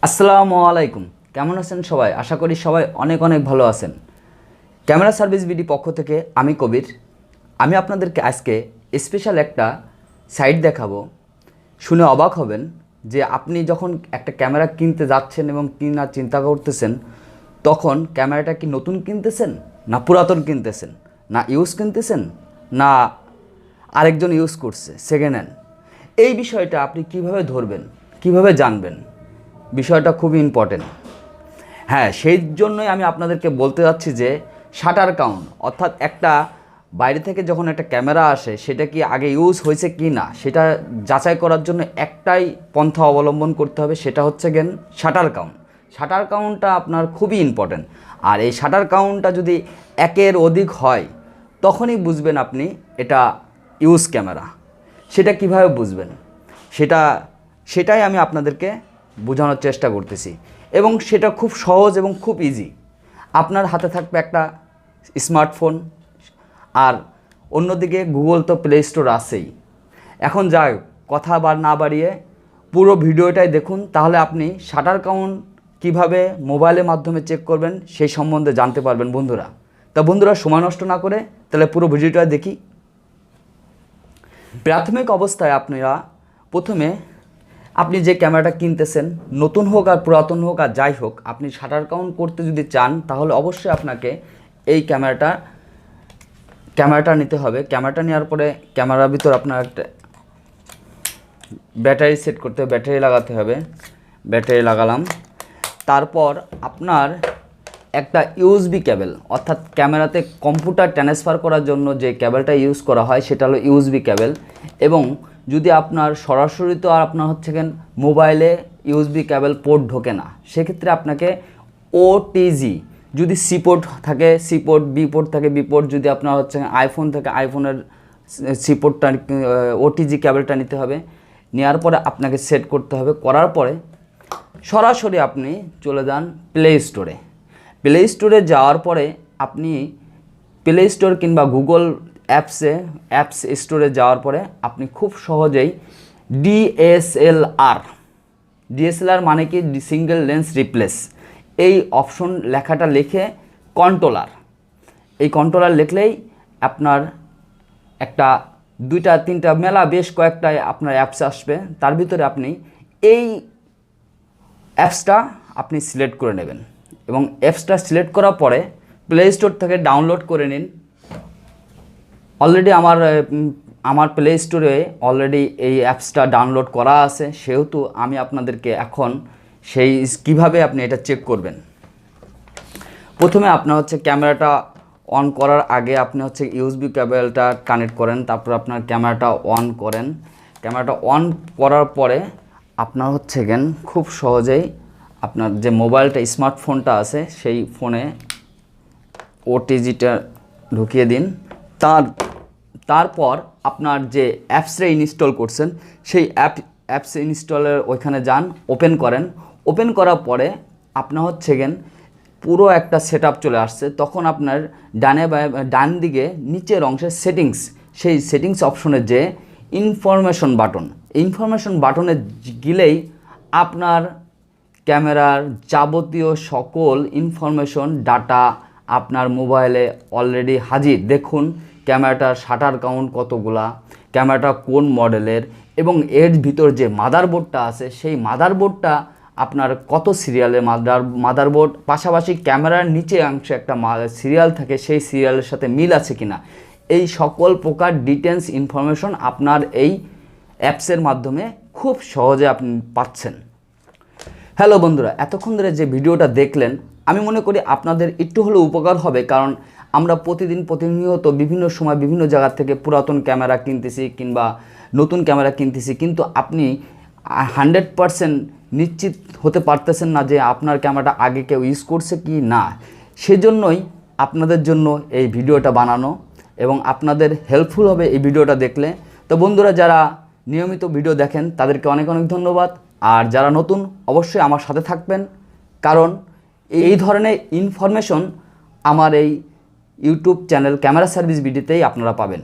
আসসালামু আলাইকুম। কেমন আছেন সবাই? আশা করি সবাই অনেক অনেক ভালো আছেন। ক্যামেরা সার্ভিস বিডি পক্ষ থেকে আমি কবির। আমি আপনাদেরকে আজকে স্পেশাল একটা সাইট দেখাবো। শুনে অবাক হবেন যে আপনি যখন একটা ক্যামেরা কিনতে যাচ্ছেন এবং কেনার চিন্তা করতেছেন, তখন ক্যামেরাটা কি নতুন কিনতেছেন, না পুরাতন কিনতেছেন, না ইউজ কিনতেছেন, না আরেকজন ইউজ করছে সেকেন্ড হ্যান্ড। এই বিষয়টা আপনি কিভাবে ধরবেন, কিভাবে জানবেন, বিষয়টা খুবই ইম্পর্টেন্ট। হ্যাঁ, সেই জন্যই আমি আপনাদেরকে বলতে যাচ্ছি যে শাটার কাউন্ট, অর্থাৎ একটা বাইরে থেকে যখন একটা ক্যামেরা আসে সেটা কি আগে ইউজ হয়েছে কি না সেটা যাচাই করার জন্য একটাই পন্থা অবলম্বন করতে হবে, সেটা হচ্ছে গেন শাটার কাউন্ট। শাটার কাউন্টটা আপনার খুবই ইম্পর্টেন্ট। আর এই শাটার কাউন্টটা যদি একের অধিক হয় তখনই বুঝবেন আপনি এটা ইউজ ক্যামেরা। সেটা কিভাবে বুঝবেন সেটাই আমি আপনাদেরকে বোঝানোর চেষ্টা করতেছি, এবং সেটা খুব সহজ এবং খুব ইজি। আপনার হাতে থাকবে একটা স্মার্টফোন, আর অন্যদিকে গুগল তো প্লে স্টোর আছেই। এখন যাই কথা না বাড়িয়ে পুরো ভিডিওটাই দেখুন, তাহলে আপনি শাটার কাউন্ট কীভাবে মোবাইলের মাধ্যমে চেক করবেন সেই সম্বন্ধে জানতে পারবেন বন্ধুরা। তা বন্ধুরা, সময় নষ্ট না করে তাহলে পুরো ভিডিওটা দেখি। প্রাথমিক অবস্থায় আপনারা প্রথমে আপনি যে ক্যামেরাটা কিনতেছেন, নতুন হোক আর পুরাতন হোক আর যাই হোক, আপনি শাটার কাউন্ট করতে যদি চান তাহলে অবশ্যই আপনাকে এই ক্যামেরাটা নিতে হবে। ক্যামেরাটা নেওয়ার পরে ক্যামেরার ভিতর আপনার একটা ব্যাটারি সেট করতে হবে, ব্যাটারি লাগাতে হবে। ব্যাটারি লাগালাম, তারপর আপনার একটা ইউএসবি কেবল, অর্থাৎ ক্যামেরাতে কম্পিউটার ট্রান্সফার করার জন্য যে কেবলটা ইউজ করা হয় সেটা হলো ইউএসবি কেবল। এবং যদি আপনার সরাসরি তো আর আপনার হচ্ছে মোবাইলে ইউএসবি কেবল পোর্ট ঢোকে না, সেক্ষেত্রে আপনাকে ওটিজি, যদি সি পোর্ট থাকে সি পোর্ট, বি পোর্ট থাকে বি পোর্ট, যদি আপনার হচ্ছে আইফোন থাকে আইফোনের সি পোর্টটা, ওটিজি কেবলটা নিতে হবে। নেওয়ার পরে আপনাকে সেট করতে হবে। করার পরে সরাসরি আপনি চলে যান প্লে স্টোরে। প্লে স্টোরে যাওয়ার পরে আপনি প্লে স্টোর কিংবা গুগল অ্যাপস স্টোরে যাওয়ার পরে আপনি খুব সহজেই ডিএসএলআর মানে কি, সিঙ্গেল লেন্স রিপ্লেস, এই অপশন লেখাটা লিখে কন্ট্রোলার, এই কন্ট্রোলার লিখলেই আপনার একটা দুইটা তিনটা মেলা বেশ কয়েকটা আপনার অ্যাপস আসবে। তার ভিতরে আপনি এই অ্যাপসটা আপনি সিলেক্ট করে নেবেন, এবং অ্যাপসটা সিলেক্ট করার পরে প্লে স্টোর থেকে ডাউনলোড করে নিন। অলরেডি আমার প্লে স্টোরে অলরেডি এই অ্যাপসটা ডাউনলোড করা আছে, সেহেতু আমি আপনাদেরকে এখন কিভাবে আপনি এটা চেক করবেন। প্রথমে আপনার হচ্ছে ক্যামেরাটা অন করার আগে আপনি হচ্ছে ইউএসবি কেবলটা কানেক্ট করেন, তারপর আপনার ক্যামেরাটা অন করেন। ক্যামেরাটা অন করার পরে আপনার হচ্ছে খুব সহজেই আপনার যে মোবাইলটা স্মার্টফোনটা আছে সেই ফোনে ওটিজিটা ঢুকিয়ে দিন। তারপর আপনার যে অ্যাপসটা ইনস্টল করছেন সেই অ্যাপস ইনস্টলের ওইখানে যান, ওপেন করেন। ওপেন করার পরে আপনার হচ্ছে পুরো একটা সেটআপ চলে আসছে। তখন আপনার ডান দিকে নিচের অংশে সেটিংস, সেই সেটিংস অপশনে যে ইনফরমেশন বাটনে গেলেই আপনার ক্যামেরার যাবতীয় সকল ইনফরমেশন ডাটা আপনার মোবাইলে অলরেডি হাজির। দেখুন ক্যামেরাটার শাটার কাউন্ট কতগুলা, ক্যামেরাটা কোন মডেলের, এবং এর ভিতর যে মাদারবোর্ডটা আছে সেই মাদারবোর্ডটা আপনার কত সিরিয়ালের মাদারবোর্ড, পাশাপাশি ক্যামেরার নিচে অংশে একটা সিরিয়াল থাকে, সেই সিরিয়ালের সাথে মিল আছে কিনা, এই সকল প্রকার ডিটেলস ইনফরমেশন আপনার এই অ্যাপসের মাধ্যমে খুব সহজে আপনি পাচ্ছেন। হ্যালো বন্ধুরা, এতক্ষণ ধরে যে ভিডিওটা দেখলেন আমি মনে করি আপনাদের একটু হলেও উপকার হবে, কারণ আমরা প্রতিনিয়ত বিভিন্ন সময় বিভিন্ন জায়গা থেকে পুরাতন ক্যামেরা কিনতেছি কিংবা নতুন ক্যামেরা কিনতেছি, কিন্তু আপনি 100% নিশ্চিত হতে পারতেছেন না যে আপনার ক্যামেরাটা আগে কেউ ইউজ করছে কি না। সেজন্যই আপনাদের জন্য এই ভিডিওটা বানানো, এবং আপনাদের হেল্পফুল হবে এই ভিডিওটা দেখলে। তো বন্ধুরা, যারা নিয়মিত ভিডিও দেখেন তাদেরকে অনেক অনেক ধন্যবাদ, আর যারা নতুন অবশ্যই আমার সাথে থাকবেন, কারণ এই ধরনের ইনফরমেশন আমার এই ইউটিউব চ্যানেল ক্যামেরা সার্ভিস বিডিতেই আপনারা পাবেন।